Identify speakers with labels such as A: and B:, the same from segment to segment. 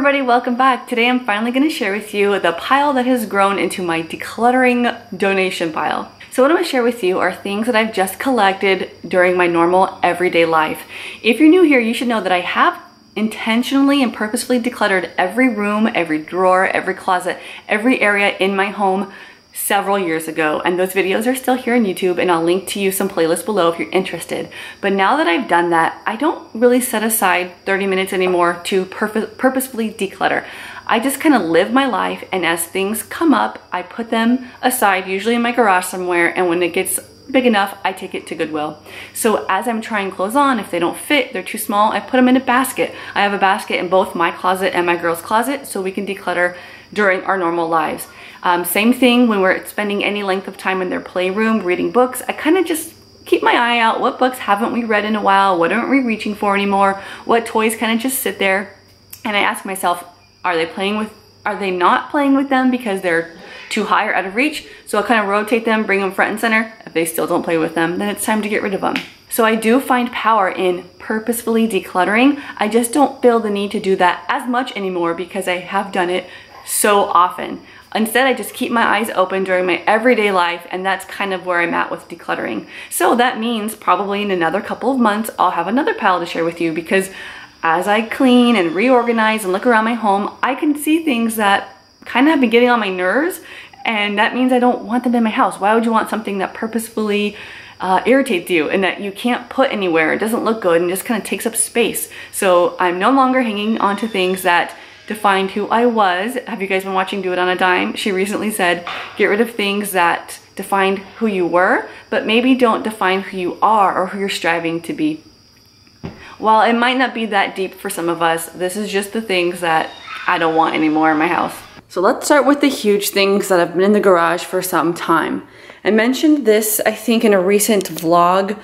A: everybody, welcome back. Today I'm finally going to share with you the pile that has grown into my decluttering donation pile. So what I'm going to share with you are things that I've just collected during my normal everyday life. If you're new here, you should know that I have intentionally and purposefully decluttered every room, every drawer, every closet, every area in my home several years ago, and those videos are still here on YouTube, and I'll link to you some playlists below if you're interested. But now that I've done that, I don't really set aside 30 minutes anymore to purposefully declutter. I just kind of live my life, and as things come up, I put them aside, usually in my garage somewhere, and when it gets big enough, I take it to Goodwill. So as I'm trying clothes on, if they don't fit, they're too small, I put them in a basket. I have a basket in both my closet and my girls' closet so we can declutter during our normal lives. Same thing when we're spending any length of time in their playroom reading books. I kind of just keep my eye out. What books haven't we read in a while? What aren't we reaching for anymore? What toys kind of just sit there? And I ask myself, are they not playing with them because they're too high or out of reach? So I'll kind of rotate them, bring them front and center. If they still don't play with them, then it's time to get rid of them. So I do find power in purposefully decluttering. I just don't feel the need to do that as much anymore because I have done it so often. Instead, I just keep my eyes open during my everyday life, and that's kind of where I'm at with decluttering. So that means probably in another couple of months, I'll have another pile to share with you, because as I clean and reorganize and look around my home, I can see things that kind of have been getting on my nerves, and that means I don't want them in my house. Why would you want something that purposefully irritates you and that you can't put anywhere? It doesn't look good and just kind of takes up space. So I'm no longer hanging on to things that defined who I was. Have you guys been watching Do It on a Dime? She recently said, get rid of things that defined who you were, but maybe don't define who you are or who you're striving to be. While it might not be that deep for some of us, this is just the things that I don't want anymore in my house. So let's start with the huge things that have been in the garage for some time. I mentioned this, I think, in a recent vlog.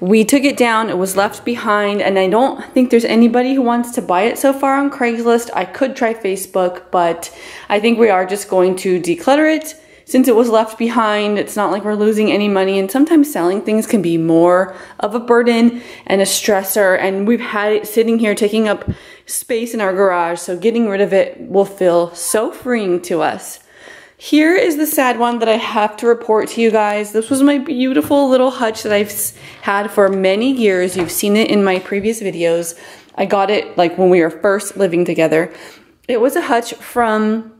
A: We took it down, it was left behind, and I don't think there's anybody who wants to buy it so far on Craigslist. I could try Facebook, but I think we are just going to declutter it. Since it was left behind, it's not like we're losing any money, and sometimes selling things can be more of a burden and a stressor, and we've had it sitting here taking up space in our garage, so getting rid of it will feel so freeing to us. Here is the sad one that I have to report to you guys. This was my beautiful little hutch that I've had for many years. You've seen it in my previous videos. I got it like when we were first living together. It was a hutch from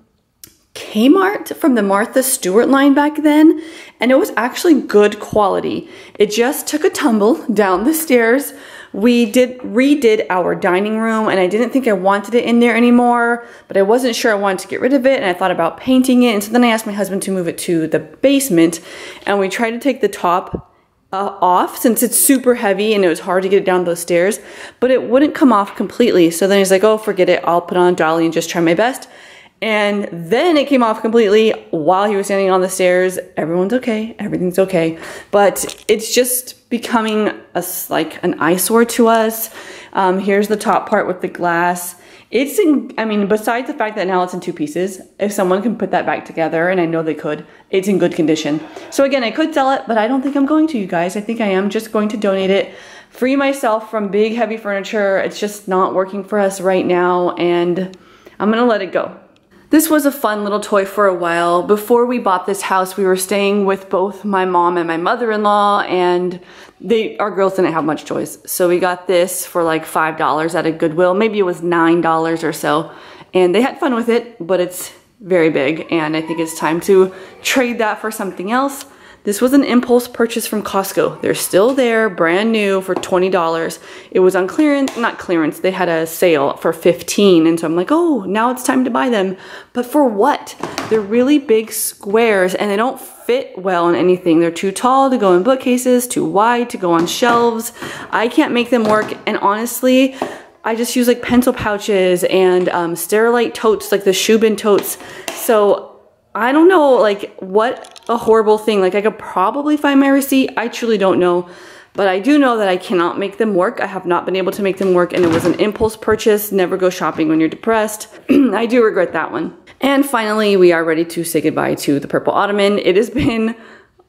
A: Kmart, from the Martha Stewart line back then, and it was actually good quality. It just took a tumble down the stairs. We redid our dining room, and I didn't think I wanted it in there anymore, but I wasn't sure I wanted to get rid of it, and I thought about painting it, and so then I asked my husband to move it to the basement, and we tried to take the top off since it's super heavy and it was hard to get it down those stairs, but it wouldn't come off completely. So then he's like, oh, forget it, I'll put on a dolly and just try my best. And then it came off completely while he was standing on the stairs. Everyone's okay, everything's okay. But it's just becoming like an eyesore to us. Here's the top part with the glass. I mean, besides the fact that now it's in two pieces, if someone can put that back together, and I know they could, it's in good condition. So again, I could sell it, but I don't think I'm going to, you guys. I think I am just going to donate it, free myself from big, heavy furniture. It's just not working for us right now, and I'm gonna let it go. This was a fun little toy for a while. Before we bought this house, we were staying with both my mom and my mother-in-law, and our girls didn't have much toys. So we got this for like $5 at a Goodwill. Maybe it was $9 or so. And they had fun with it, but it's very big, and I think it's time to trade that for something else. This was an impulse purchase from Costco. They're still there, brand new, for $20. It was on clearance, not clearance, they had a sale for $15, and so I'm like, oh, now it's time to buy them. But for what? They're really big squares, and they don't fit well in anything. They're too tall to go in bookcases, too wide to go on shelves. I can't make them work, and honestly, I just use like pencil pouches and Sterilite totes, like the shoe bin totes. So I don't know, like, what a horrible thing. Like, I could probably find my receipt. I truly don't know. But I do know that I cannot make them work. I have not been able to make them work, and it was an impulse purchase. Never go shopping when you're depressed. I do regret that one. And finally, we are ready to say goodbye to the purple ottoman. It has been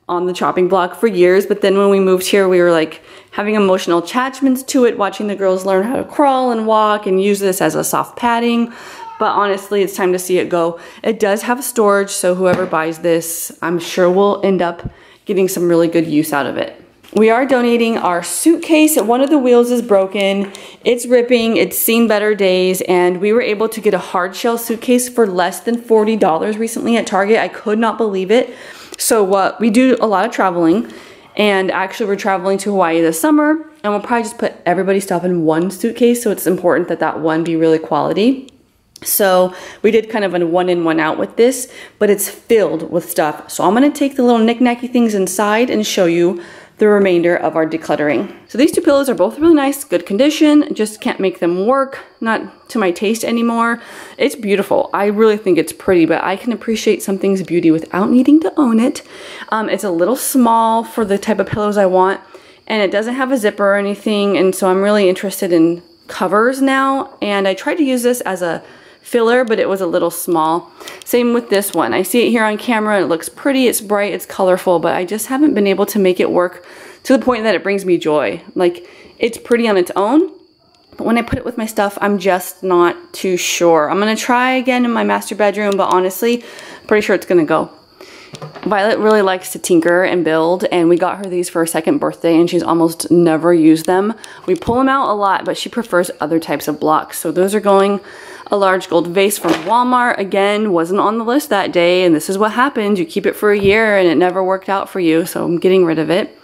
A: on the chopping block for years, but then when we moved here, we were like having emotional attachments to it, watching the girls learn how to crawl and walk and use this as a soft padding. but honestly, it's time to see it go. It does have storage, so whoever buys this, I'm sure will end up getting some really good use out of it. We are donating our suitcase. One of the wheels is broken. It's ripping. It's seen better days, and we were able to get a hard shell suitcase for less than $40 recently at Target. I could not believe it. So we do a lot of traveling, and actually we're traveling to Hawaii this summer, and we'll probably just put everybody's stuff in one suitcase, so it's important that that one be really quality. So we did kind of a one in, one out with this, but it's filled with stuff. So I'm gonna take the little knick-knacky things inside and show you the remainder of our decluttering. So these two pillows are both really nice, good condition, just can't make them work, not to my taste anymore. It's beautiful. I really think it's pretty, but I can appreciate something's beauty without needing to own it. It's a little small for the type of pillows I want, and it doesn't have a zipper or anything, and so I'm really interested in covers now, and I tried to use this as a filler, but it was a little small. Same with this one. I see it here on camera. It looks pretty, it's bright, it's colorful, but I just haven't been able to make it work to the point that it brings me joy. Like, it's pretty on its own, but when I put it with my stuff, I'm just not too sure. I'm gonna try again in my master bedroom, but honestly, I'm pretty sure it's gonna go. Violet really likes to tinker and build, and we got her these for her second birthday, and she's almost never used them. We pull them out a lot, but she prefers other types of blocks. So those are going. A large gold vase from Walmart, again, wasn't on the list that day, and this is what happens. You keep it for a year and it never worked out for you, so I'm getting rid of it.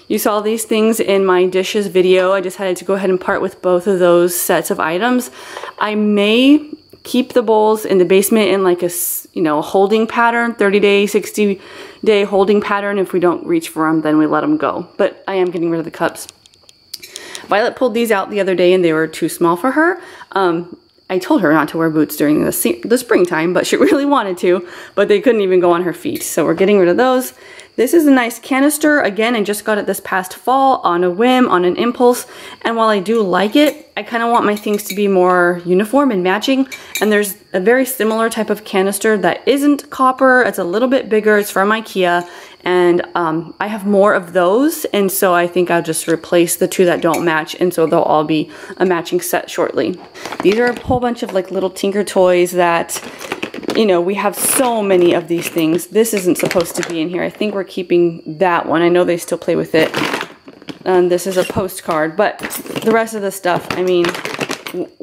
A: You saw these things in my dishes video. I decided to go ahead and part with both of those sets of items. I may keep the bowls in the basement in like a, holding pattern, 30-day, 60-day holding pattern. If we don't reach for them, then we let them go. But I am getting rid of the cups. Violet pulled these out the other day and they were too small for her. I told her not to wear boots during the springtime, but she really wanted to, but they couldn't even go on her feet. So we're getting rid of those. This is a nice canister. Again, I just got it this past fall on a whim, on an impulse. And while I do like it, I kind of want my things to be more uniform and matching. And there's a very similar type of canister that isn't copper. It's a little bit bigger. It's from IKEA. And I have more of those. And so I think I'll just replace the two that don't match. And so they'll all be a matching set shortly. These are a whole bunch of like little tinker toys that, we have so many of these things. This isn't supposed to be in here. I think we're keeping that one. I know they still play with it. And this is a postcard, but the rest of the stuff, I mean,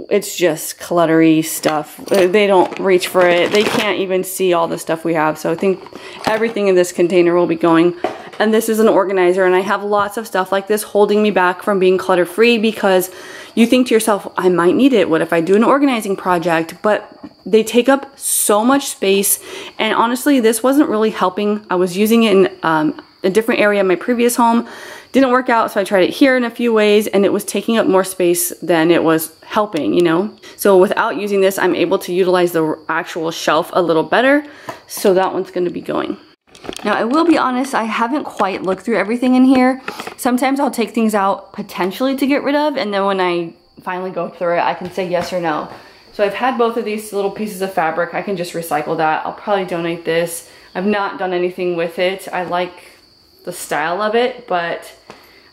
A: it's just cluttery stuff. They don't reach for it. They can't even see all the stuff we have. So I think everything in this container will be going. And this is an organizer, and I have lots of stuff like this holding me back from being clutter-free, because you think to yourself, I might need it. What if I do an organizing project? But they take up so much space, and honestly, this wasn't really helping. I was using it in a different area in my previous home. Didn't work out, so I tried it here in a few ways, and it was taking up more space than it was helping, So without using this, I'm able to utilize the actual shelf a little better. So that one's going to be going. Now, I will be honest, I haven't quite looked through everything in here. Sometimes I'll take things out potentially to get rid of, and then when I finally go through it, I can say yes or no. So I've had both of these little pieces of fabric. I can just recycle that. I'll probably donate this. I've not done anything with it. I like the style of it, but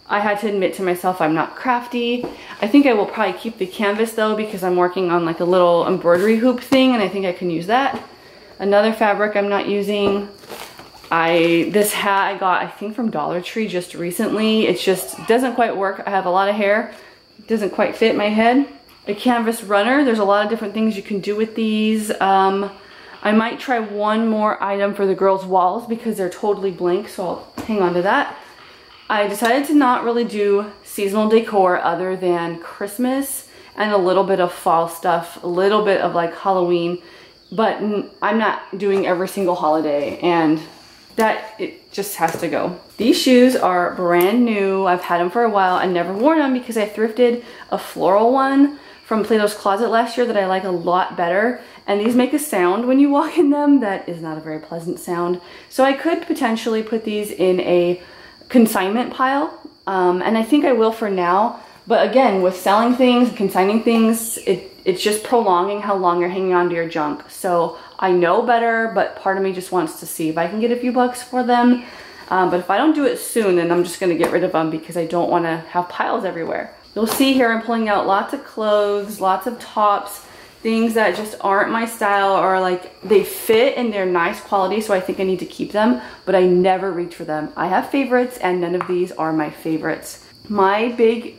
A: I had to admit to myself I'm not crafty. I think I will probably keep the canvas though, because I'm working on like a little embroidery hoop thing, and I think I can use that. Another fabric I'm not using. This hat I got, I think, from Dollar Tree just recently. It just doesn't quite work. I have a lot of hair. It doesn't quite fit my head. A canvas runner. There's a lot of different things you can do with these. I might try one more item for the girls' walls because they're totally blank, so I'll hang on to that. I decided to not really do seasonal decor other than Christmas and a little bit of fall stuff, a little bit of like Halloween, but I'm not doing every single holiday, and it just has to go. These shoes are brand new. I've had them for a while. I never worn them because I thrifted a floral one from Plato's Closet last year that I like a lot better. And these make a sound when you walk in them that is not a very pleasant sound. So I could potentially put these in a consignment pile. And I think I will for now. But again, with selling things, consigning things, it's just prolonging how long you're hanging on to your junk. So I know better, but part of me just wants to see if I can get a few bucks for them. But if I don't do it soon, then I'm just gonna get rid of them because I don't wanna have piles everywhere. You'll see here I'm pulling out lots of clothes, lots of tops, things that just aren't my style, or like they fit and they're nice quality, so I think I need to keep them, but I never reach for them. I have favorites and none of these are my favorites. My big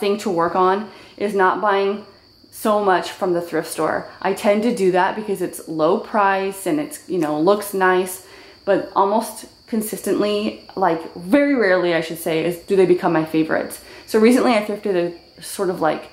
A: thing to work on is not buying so much from the thrift store. I tend to do that because it's low price and it's, you know, looks nice, but almost consistently, like very rarely I should say, do they become my favorites. So recently I thrifted a sort of like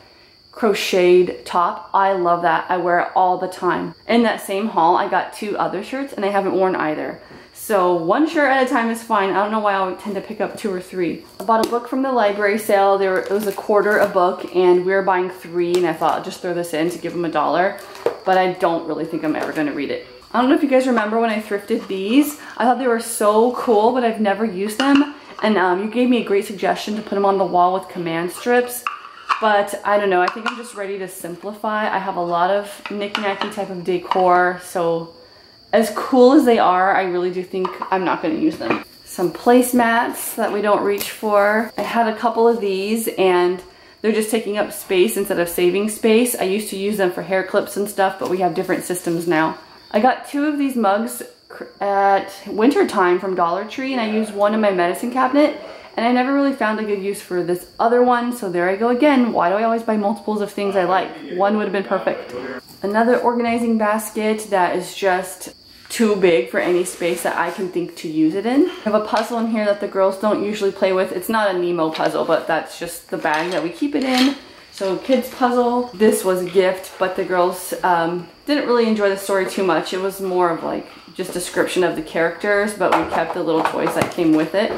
A: crocheted top. I love that. I wear it all the time. In that same haul, I got 2 other shirts and I haven't worn either. So 1 shirt at a time is fine. I don't know why I tend to pick up 2 or 3. I bought a book from the library sale. It was $1/4 a book and we were buying 3 and I thought I'll just throw this in to give them $1, but I don't really think I'm ever going to read it. I don't know if you guys remember when I thrifted these. I thought they were so cool, but I've never used them. And you gave me a great suggestion to put them on the wall with command strips. But I don't know, I think I'm just ready to simplify. I have a lot of knick-knacky type of decor, so as cool as they are, I really do think I'm not going to use them. Some placemats that we don't reach for. I had a couple of these and they're just taking up space instead of saving space. I used to use them for hair clips and stuff, but we have different systems now. I got 2 of these mugs at winter time from Dollar Tree and I used one in my medicine cabinet. And I never really found a good use for this other one, so there I go again. Why do I always buy multiples of things I like? One would have been perfect. Another organizing basket that is just too big for any space that I can think to use it in. I have a puzzle in here that the girls don't usually play with. It's not a Nemo puzzle, but that's just the bag that we keep it in. So kids puzzle. This was a gift, but the girls didn't really enjoy the story too much. It was more of like just description of the characters, but we kept the little toys that came with it.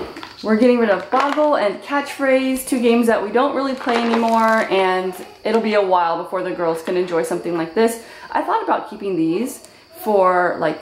A: We're getting rid of Boggle and Catchphrase, 2 games that we don't really play anymore, and it'll be a while before the girls can enjoy something like this. I thought about keeping these for like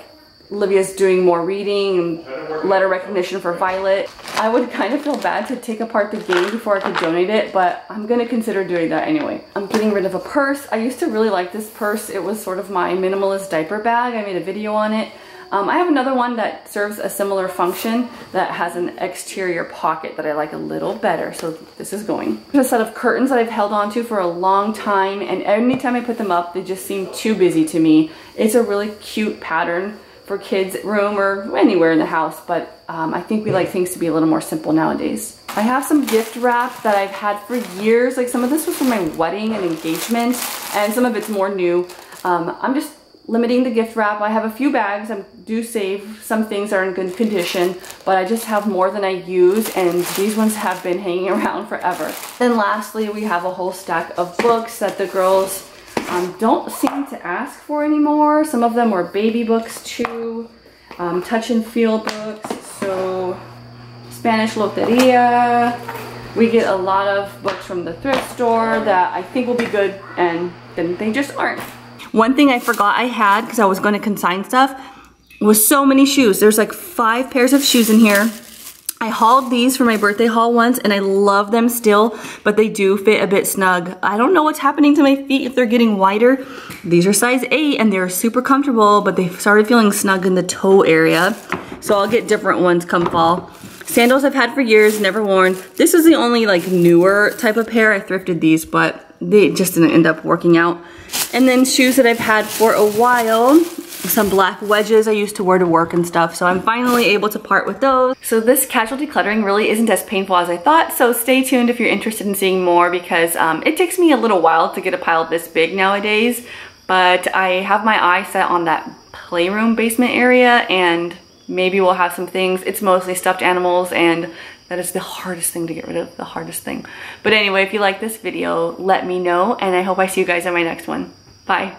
A: Olivia's doing more reading and letter recognition for Violet. I would kind of feel bad to take apart the game before I could donate it, but I'm gonna consider doing that anyway. I'm getting rid of a purse. I used to really like this purse. It was sort of my minimalist diaper bag. I made a video on it. I have another one that serves a similar function that has an exterior pocket that I like a little better, so this is going. There's a set of curtains that I've held on to for a long time, and anytime I put them up, they just seem too busy to me. It's a really cute pattern for kids' room or anywhere in the house, but I think we like things to be a little more simple nowadays. I have some gift wrap that I've had for years. Like some of this was for my wedding and engagement, and some of it's more new. I'm just limiting the gift wrap. I have a few bags. I do save. Some things are in good condition, but I just have more than I use, and these ones have been hanging around forever. Then lastly, we have a whole stack of books that the girls don't seem to ask for anymore. Some of them were baby books too, touch and feel books, so Spanish Loteria. We get a lot of books from the thrift store that I think will be good, and then they just aren't. One thing I forgot I had, because I was going to consign stuff, was so many shoes. There's like 5 pairs of shoes in here. I hauled these for my birthday haul once and I love them still, but they do fit a bit snug. I don't know what's happening to my feet, if they're getting wider. These are size 8 and they're super comfortable, but they started feeling snug in the toe area. So I'll get different ones come fall. Sandals I've had for years, never worn. This is the only like newer type of pair. I thrifted these, but they just didn't end up working out. And then shoes that I've had for a while. Some black wedges I used to wear to work and stuff, so I'm finally able to part with those. So this casual decluttering really isn't as painful as I thought, so stay tuned if you're interested in seeing more, because it takes me a little while to get a pile this big nowadays, but I have my eye set on that playroom basement area, and maybe we'll have some things. It's mostly stuffed animals, and that is the hardest thing to get rid of, the hardest thing. But anyway, if you like this video, let me know, and I hope I see you guys in my next one. Bye.